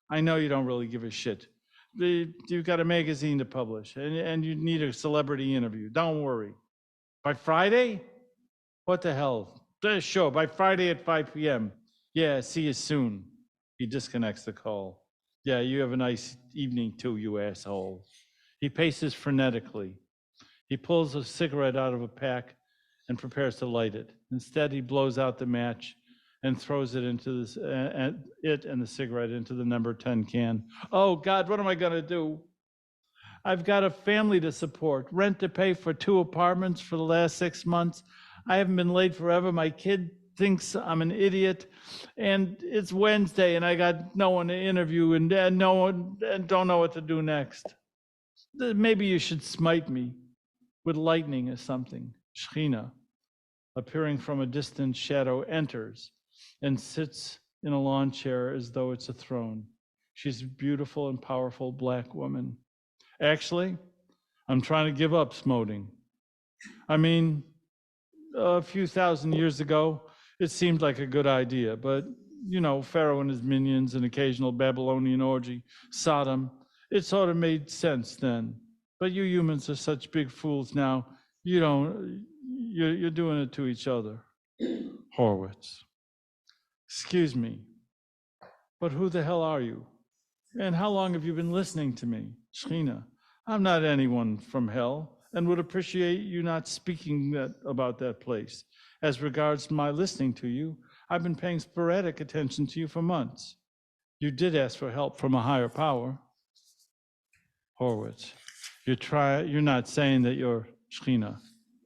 I know you don't really give a shit. You've got a magazine to publish, and you need a celebrity interview. Don't worry. By Friday? What the hell? Sure, by Friday at 5 p.m. Yeah, see you soon. He disconnects the call. Yeah, you have a nice evening too, you asshole. He paces frenetically. He pulls a cigarette out of a pack and prepares to light it. Instead, he blows out the match and throws it into it and the cigarette into the number 10 can. Oh God, what am I gonna do? I've got a family to support, rent to pay for 2 apartments for the last 6 months. I haven't been late forever. My kid thinks I'm an idiot, and it's Wednesday, and I got no one to interview, and don't know what to do next. Maybe you should smite me with lightning or something. Shechina, appearing from a distant shadow, enters and sits in a lawn chair as though it's a throne. She's a beautiful and powerful black woman. Actually, I'm trying to give up smoting. I mean, a few thousand years ago, it seemed like a good idea, but Pharaoh and his minions, an occasional Babylonian orgy, Sodom, it sort of made sense then. But you humans are such big fools now. You're doing it to each other. Horowitz. Excuse me, but who the hell are you? And how long have you been listening to me? Shechina, I'm not anyone from hell and would appreciate you not speaking about that place. As regards my listening to you, I've been paying sporadic attention to you for months. You did ask for help from a higher power. Horowitz, you're not saying that you're Shechina.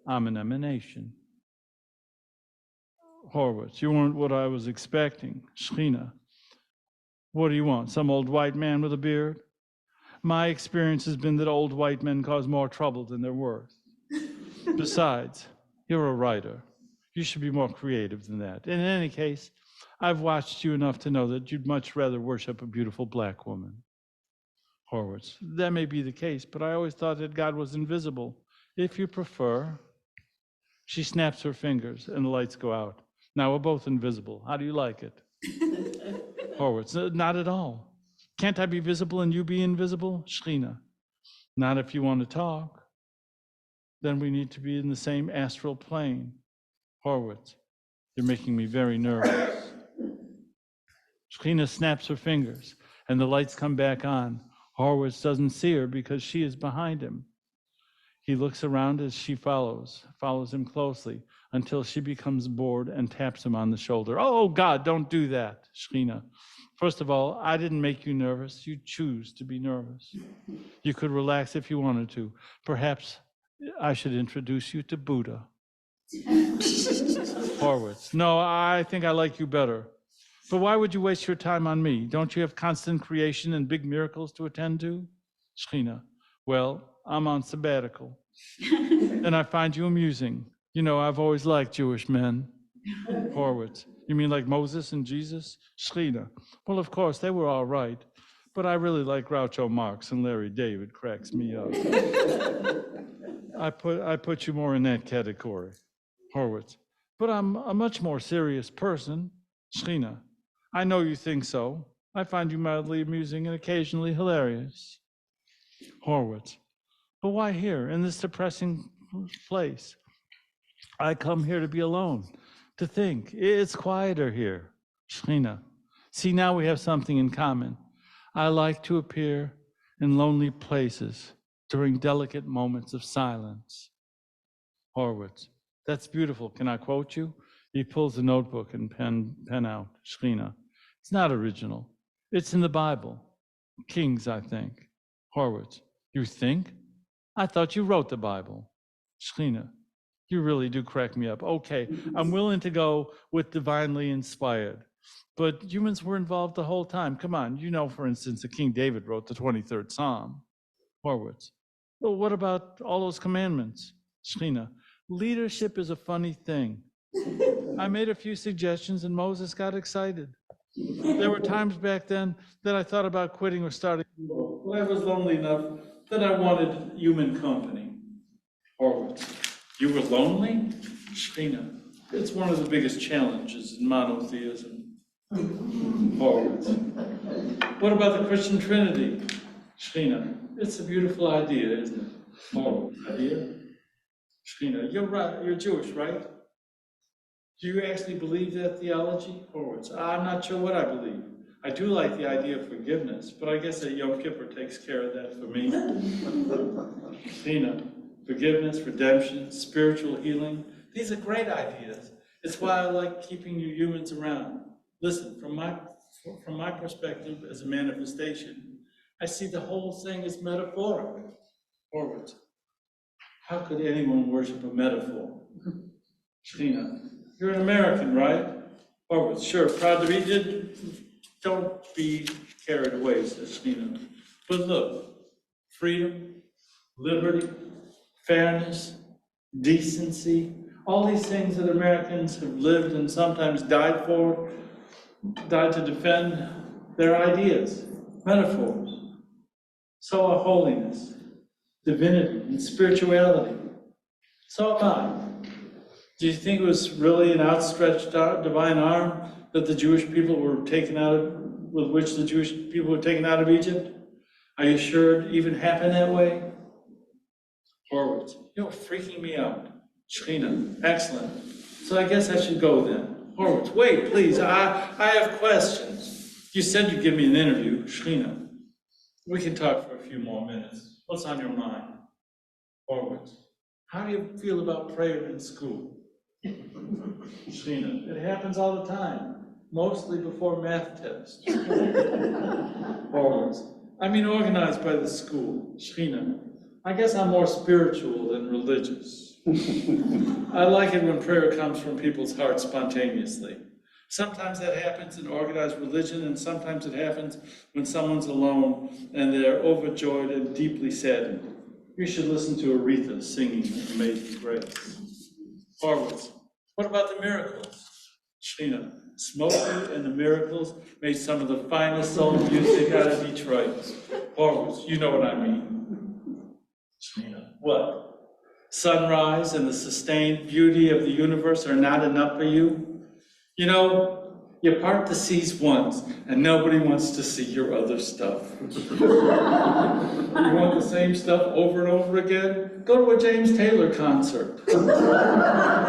I'm an emanation. Horowitz, you weren't what I was expecting. Shechina, what do you want? Some old white man with a beard? My experience has been that old white men cause more trouble than they're worth. Besides, you're a writer. You should be more creative than that. In any case, I've watched you enough to know that you'd much rather worship a beautiful black woman. Horowitz, that may be the case, but I always thought that God was invisible. If you prefer. She snaps her fingers and the lights go out. Now we're both invisible. How do you like it? Horowitz, not at all. Can't I be visible and you be invisible? Shechina, not if you want to talk. then we need to be in the same astral plane. Horowitz, you're making me very nervous. Shekhinah snaps her fingers, and the lights come back on. Horowitz doesn't see her because she is behind him. He looks around as she follows him closely until she becomes bored and taps him on the shoulder. Oh, God, don't do that, Shekhinah. First of all, I didn't make you nervous. You choose to be nervous. You could relax if you wanted to. Perhaps I should introduce you to Buddha. Horowitz, no, I think I like you better. But why would you waste your time on me? Don't you have constant creation and big miracles to attend to? Shekhinah, well, I'm on sabbatical. And I find you amusing. You know, I've always liked Jewish men. Horowitz, you mean like Moses and Jesus? Shekhinah, well, of course, they were all right. But I really like Groucho Marx, and Larry David cracks me up. I put you more in that category. Horowitz, but I'm a much more serious person. Shekhinah, I know you think so. I find you mildly amusing and occasionally hilarious. Horowitz, but why here, in this depressing place? I come here to be alone, to think. It's quieter here. Shekhinah, see, now we have something in common. I like to appear in lonely places during delicate moments of silence. Horowitz, that's beautiful. Can I quote you? He pulls a notebook and pen out. Shekhinah, it's not original. It's in the Bible. Kings, I think. Horowitz, you think? I thought you wrote the Bible. Shekhinah, you really do crack me up. Okay, I'm willing to go with divinely inspired. But humans were involved the whole time. Come on, you know, for instance, that King David wrote the 23rd Psalm. Horowitz, well, what about all those commandments? Shekhinah, leadership is a funny thing. I made a few suggestions and Moses got excited. There were times back then that I thought about quitting or starting. But I was lonely enough that I wanted human company. Horowitz, you were lonely? Shekhinah, it's one of the biggest challenges in monotheism. Horowitz, what about the Christian Trinity? Shekhinah, it's a beautiful idea, isn't it? Horowitz, idea? Shekhinah, you're right, you're Jewish, right? Do you actually believe that theology? Horowitz, I'm not sure what I believe. I do like the idea of forgiveness, but I guess that Yom Kippur takes care of that for me. Shekhinah, forgiveness, redemption, spiritual healing, these are great ideas. It's why I like keeping you humans around. Listen, from my perspective as a manifestation, I see the whole thing as metaphoric. Horowitz, how could anyone worship a metaphor? Shekhinah, you're an American, right? Horowitz, sure, proud to be. Don't be carried away, says Shekhinah. But look, freedom, liberty, fairness, decency, all these things that Americans have lived and sometimes died to defend their ideas, metaphors. So are holiness, divinity, and spirituality. So am I. Do you think it was really an outstretched divine arm that the Jewish people were taken out of, with which the Jewish people were taken out of Egypt? Are you sure it even happened that way? Horowitz, you're freaking me out. Shekhinah, excellent. So I guess I should go then. Horowitz, wait, please, I have questions. You said you'd give me an interview. Shekhinah, we can talk for a few more minutes. What's on your mind? Horowitz, how do you feel about prayer in school? Shekhinah, it happens all the time, mostly before math tests. Horowitz, I mean organized by the school. Shekhinah, I guess I'm more spiritual than religious. I like it when prayer comes from people's hearts spontaneously. Sometimes that happens in organized religion, and sometimes it happens when someone's alone and they're overjoyed and deeply saddened. You should listen to Aretha singing Amazing Grace. Horowitz, what about the miracles? Shekhinah, Smokey and the Miracles made some of the finest soul music out of Detroit. Horowitz, you know what I mean. Shekhinah, what? Sunrise and the sustained beauty of the universe are not enough for you? You know, You part the seas once, and nobody wants to see your other stuff. You want the same stuff over and over again? Go to a James Taylor concert.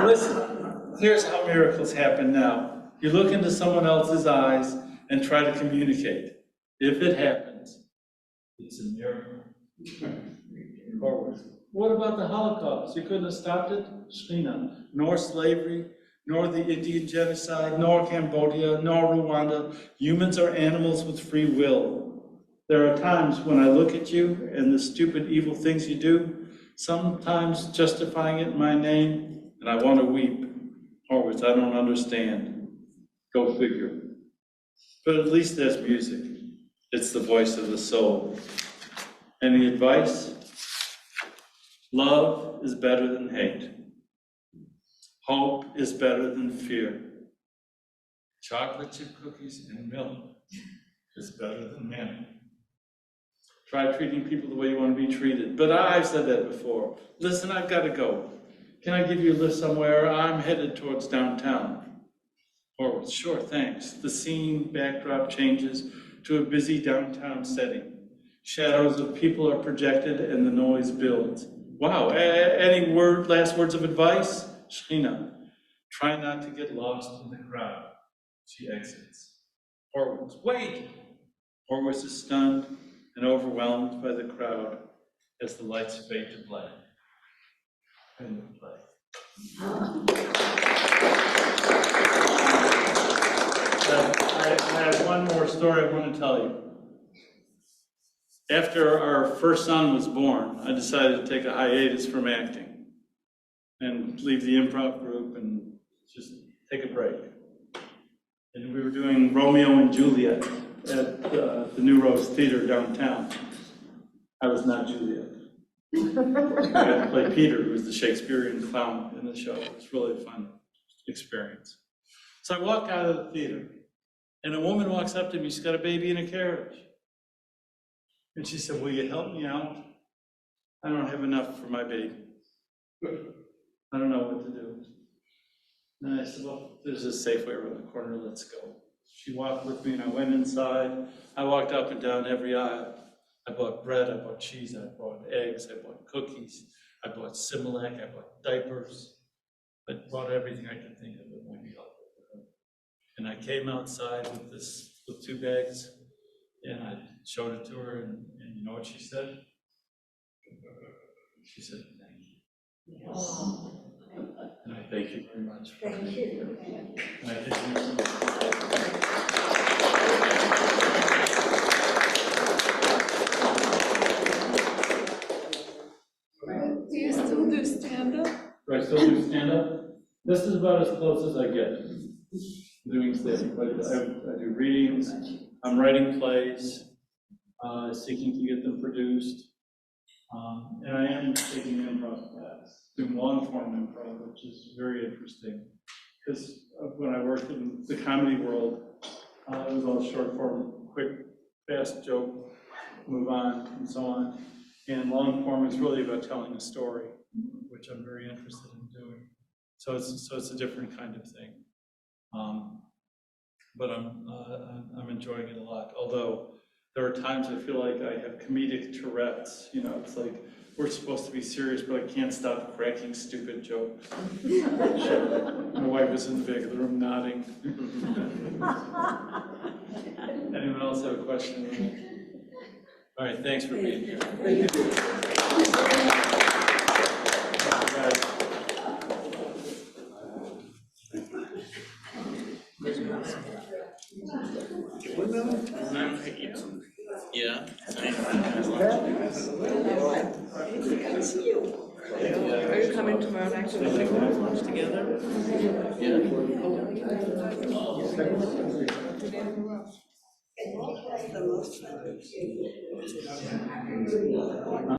Listen, here's how miracles happen now. You look into someone else's eyes and try to communicate. If it happens, it's a miracle. Forward. What about the Holocaust? You couldn't have stopped it? Shina. Nor slavery, nor the Indian genocide, nor Cambodia, nor Rwanda. Humans are animals with free will. There are times when I look at you and the stupid, evil things you do, sometimes justifying it in my name, and I want to weep. Horowitz, I don't understand. Go figure. But at least there's music. It's the voice of the soul. Any advice? Love is better than hate. Hope is better than fear. Chocolate chip cookies and milk is better than men. Try treating people the way you want to be treated. But I've said that before. Listen, I've got to go. Can I give you a lift somewhere? I'm headed towards downtown. Or, sure, thanks. The scene backdrop changes to a busy downtown setting. Shadows of people are projected and the noise builds. Wow, any last words of advice? Shina, try not to get lost in the crowd. She exits. Horowitz, wait! Horowitz is stunned and overwhelmed by the crowd as the lights fade to black. End of play. I have one more story I want to tell you. After our first son was born, I decided to take a hiatus from acting and leave the improv group and just take a break. And we were doing Romeo and Juliet at the New Rose Theater downtown. I was not Juliet. I had to play Peter, who was the Shakespearean clown in the show. It was really a fun experience. So I walk out of the theater, and a woman walks up to me. She's got a baby in a carriage. And she said, will you help me out? I don't have enough for my baby. I don't know what to do. And I said, well, there's a Safeway around the corner, let's go. She walked with me and I went inside. I walked up and down every aisle. I bought bread, I bought cheese, I bought eggs, I bought cookies, I bought Similac, I bought diapers. I bought everything I could think of that might be helpful for her. And I came outside with 2 bags. And I showed it to her, and you know what she said? She said, thank you. Yes. And I thank you very much. Thank you. And I thank you. Do you still do stand-up? Do I still do stand-up? This is about as close as I get doing stand-up. I do readings. I'm writing plays, seeking to get them produced, and I am taking an improv class, doing long-form improv, which is very interesting. Because when I worked in the comedy world, it was all short-form, quick, fast joke, move on, and so on. And long-form is really about telling a story, which I'm very interested in doing. So it's a different kind of thing. But I'm enjoying it a lot. Although there are times I feel like I have comedic Tourette's. You know, it's like we're supposed to be serious, but I can't stop cracking stupid jokes. My wife is in the back of the room nodding. Anyone else have a question? All right, thanks for being here. Thank you. Yeah. Are you coming tomorrow night to the lunch together? Yeah.